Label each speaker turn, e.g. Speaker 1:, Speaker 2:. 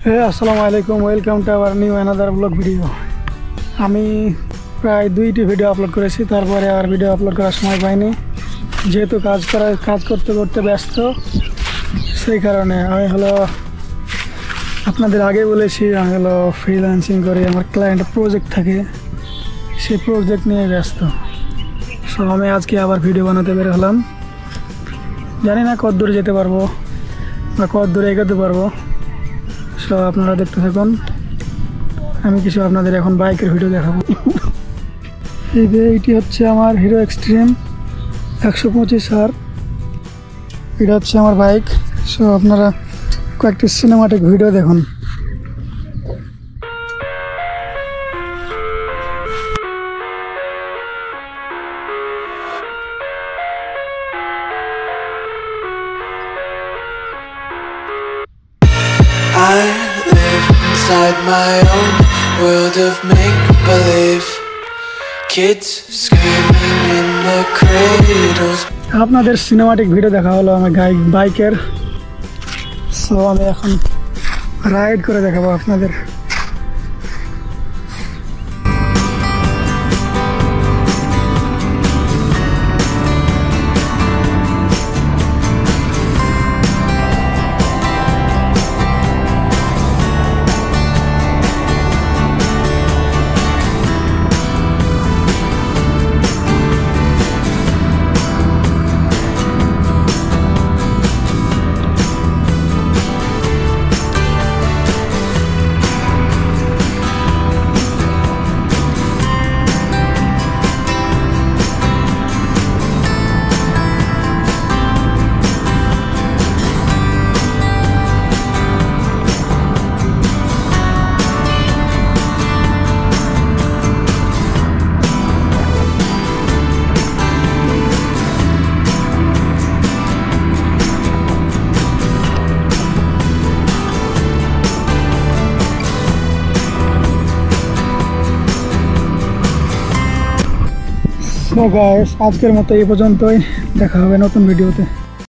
Speaker 1: Hey, Assalamualaikum. Welcome to our new another vlog video. আমি প্রায় 2টি ভিডিও আপলোড করেছি, তারপরে আর ভিডিও আপলোড করার সময় পাইনি, যেহেতু কাজ করতে করতে ব্যস্ত। সেই কারণে আমি আপনাদের আগে বলেছি আমি ফ্রিল্যান্সিং করি, আমার ক্লায়েন্ট প্রজেক্ট থাকে, সেই প্রজেক্ট নিয়ে ব্যস্ত। সো আমি আজকে আবার ভিডিও বানাতে বের হলাম। জানি না কত দূর যেতে পারবো বা কত দূরে এগোতে পারবো। সো আপনারা দেখতে থাকুন। আমি কিছু আপনাদের এখন বাইকের ভিডিও দেখাবো। এইটি হচ্ছে আমার হিরো এক্সট্রিম 125R। এটা হচ্ছে আমার বাইক। সো আপনারা কয়েকটি সিনেমাটিক ভিডিও দেখুন।
Speaker 2: I live inside my own world of make-believe. Kids screaming in the cradles.
Speaker 1: আপনাদের সিনেমাটিক ভিডিও দেখা হলো আমার বাইকের। সো আমি এখন রাইড করে দেখাবো আপনাদের। সো গাইস, আজকের মতো এই পর্যন্তই। দেখা হবে নতুন ভিডিওতে।